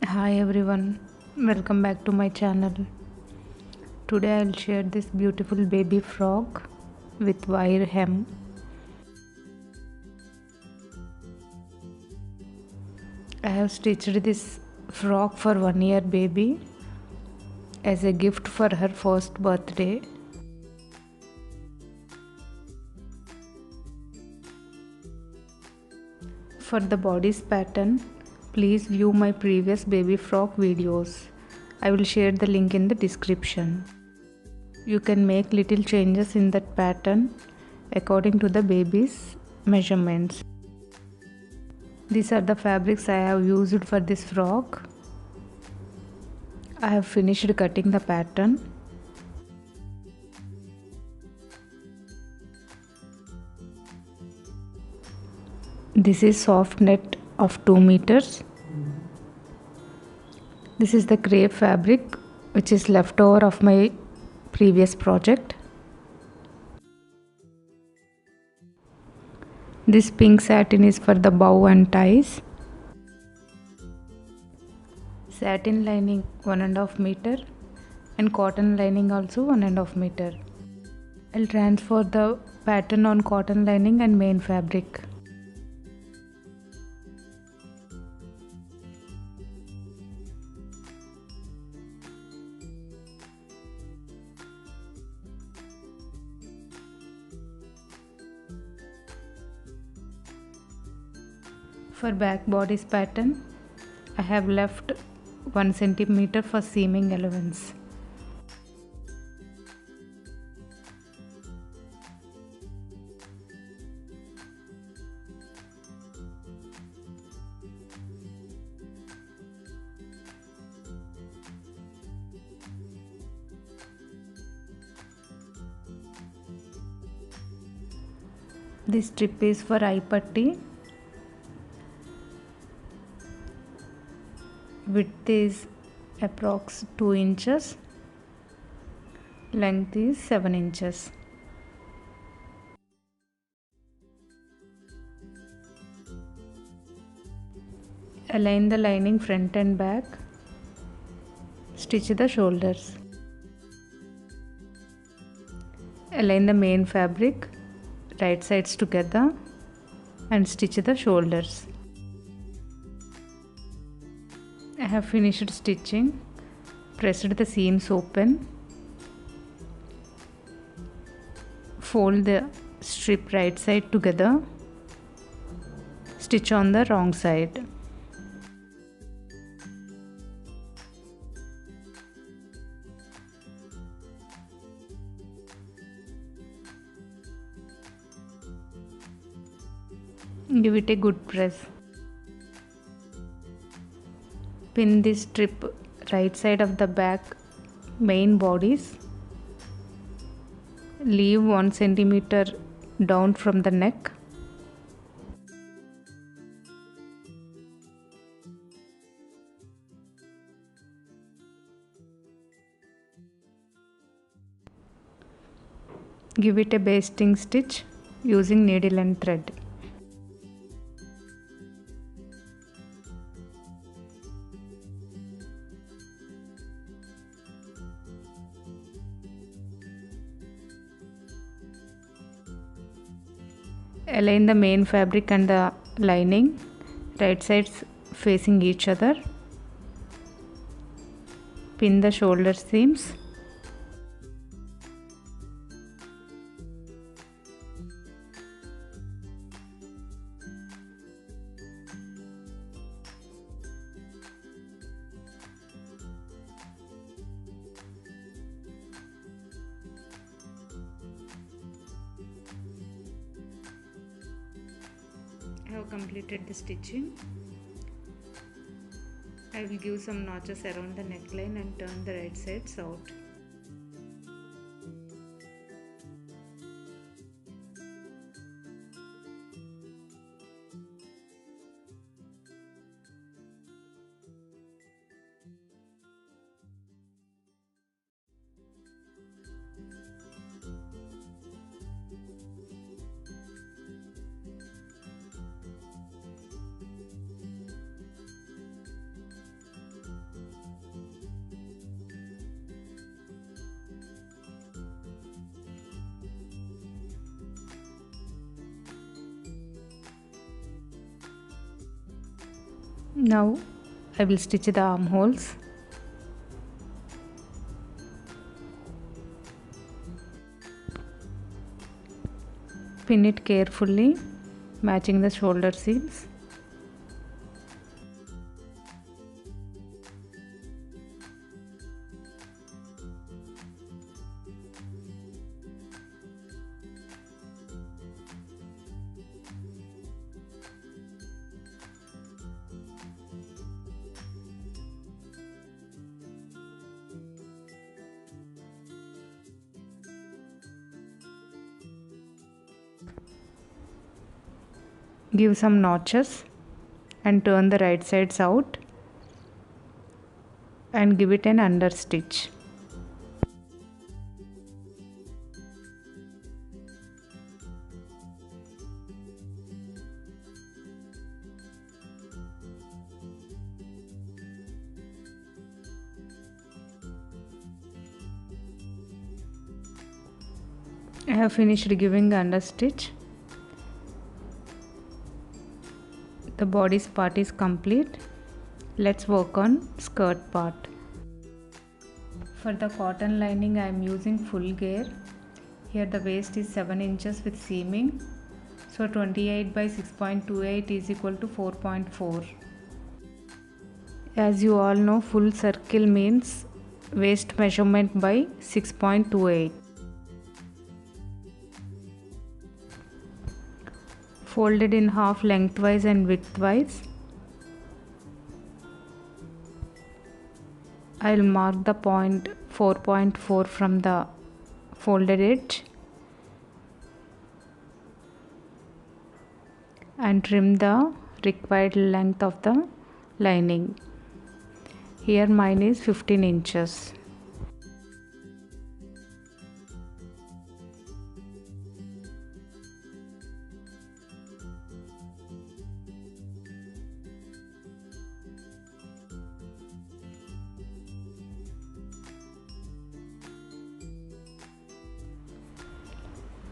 Hi everyone, welcome back to my channel. Today I'll share this beautiful baby frog with wire hem. I have stitched this frog for 1 year baby as a gift for her first birthday. For the bodice pattern, please view my previous baby frog videos. I will share the link in the description. You can make little changes in that pattern according to the baby's measurements. These are the fabrics I have used for this frog. I have finished cutting the pattern. This is soft net of 2 meters. This is the crepe fabric which is left over of my previous project. This pink satin is for the bow and ties. Satin lining 1.5 meter and cotton lining also 1.5 meter. I'll transfer the pattern on cotton lining and main fabric. For back bodice pattern, I have left 1 centimeter for seaming allowance. This strip is for eye putty. Width is approx 2 inches. Length is 7 inches. Align the lining front and back. Stitch the shoulders. Align the main fabric, right sides together and stitch the shoulders. I have finished stitching, pressed the seams open, fold the strip right side together, stitch on the wrong side. Give it a good press. Pin this strip right side of the back main bodice. Leave 1 centimeter down from the neck. Give it a basting stitch using needle and thread. Align the main fabric and the lining, right sides facing each other. Pin the shoulder seams. I have completed the stitching. I will give some notches around the neckline and turn the right sides out. Now I will stitch the armholes. Pin it carefully, matching the shoulder seams. Give some notches and turn the right sides out and give it an understitch. I have finished giving the understitch. The bodice part is complete. Let's work on skirt part. For the cotton lining I am using full gear. Here the waist is 7 inches with seaming. So 28 by 6.28 is equal to 4.4. As you all know, full circle means waist measurement by 6.28. Folded in half lengthwise and widthwise. I will mark the point 4.4 from the folded edge and trim the required length of the lining. Here mine is 15 inches.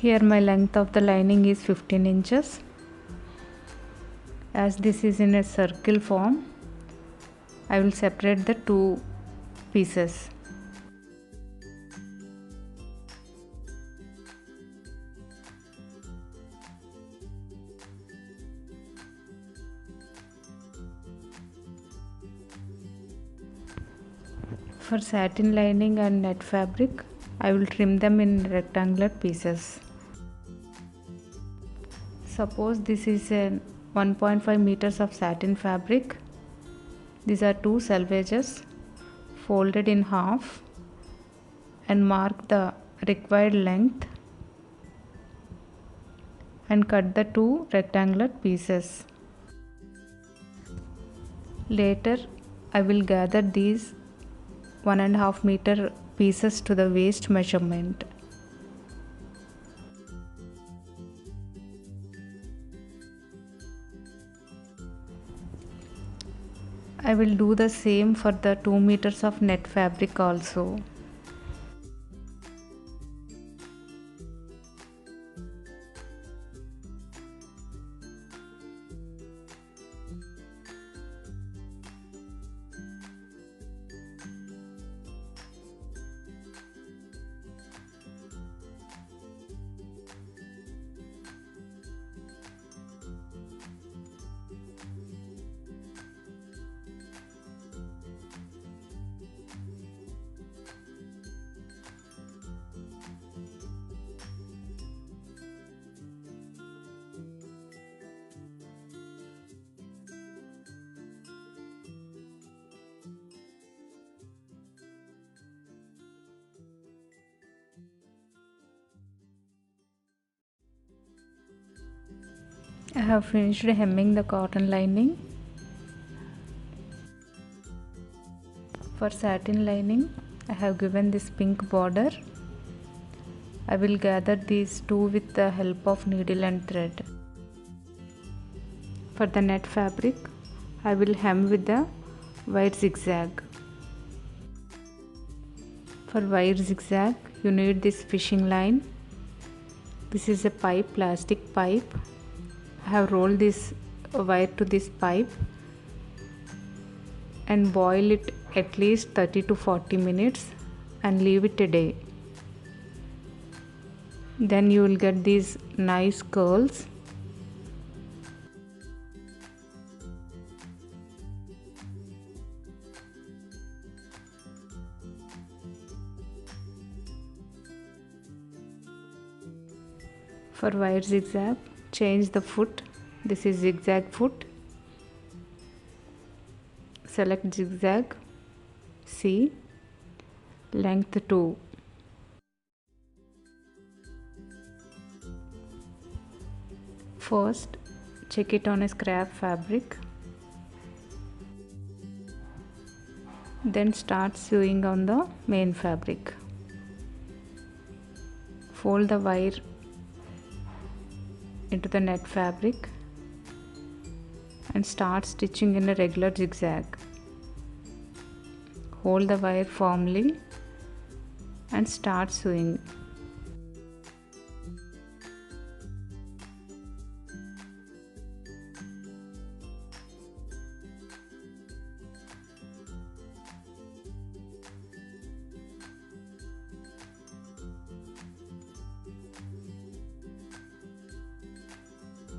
Here my length of the lining is 15 inches. As this is in a circle form, I will separate the two pieces. For satin lining and net fabric, I will trim them in rectangular pieces. Suppose this is a 1.5 meters of satin fabric. These are two selvages folded in half and mark the required length and cut the two rectangular pieces. Later I will gather these 1.5 meter pieces to the waist measurement. I will do the same for the 2 meters of net fabric also. I have finished hemming the cotton lining. For satin lining, I have given this pink border. I will gather these two with the help of needle and thread. For the net fabric, I will hem with the wire zigzag. For wire zigzag, you need this fishing line. This is a pipe, plastic pipe. I have rolled this wire to this pipe and boil it at least 30 to 40 minutes and leave it a day. Then you will get these nice curls. For wire zigzag, change the foot. This is zigzag foot. Select zigzag, C, length 2. First, check it on a scrap fabric. Then start sewing on the main fabric. Fold the wire into the net fabric and start stitching in a regular zigzag. Hold the wire firmly and start sewing.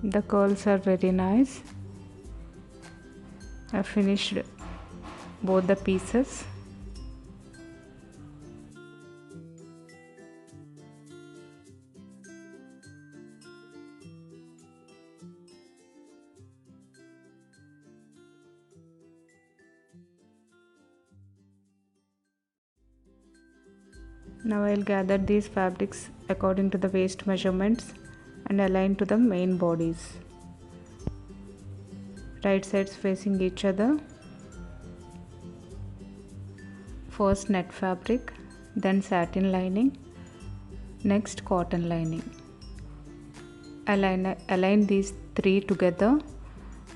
The curls are very nice. I finished both the pieces. Now I will gather these fabrics according to the waist measurements and align to the main bodies. Right sides facing each other. First net fabric, then satin lining, next cotton lining. Align these three together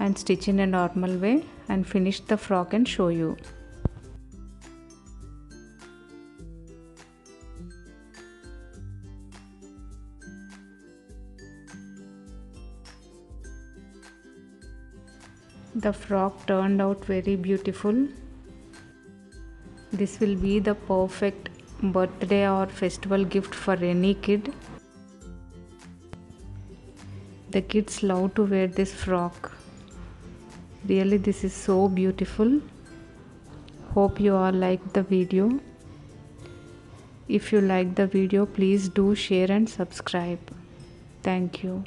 and stitch in a normal way and finish the frock and show you. The frock turned out very beautiful. This will be the perfect birthday or festival gift for any kid. The kids love to wear this frock. Really, this is so beautiful. Hope you all liked the video. If you liked the video, please do share and subscribe. Thank you.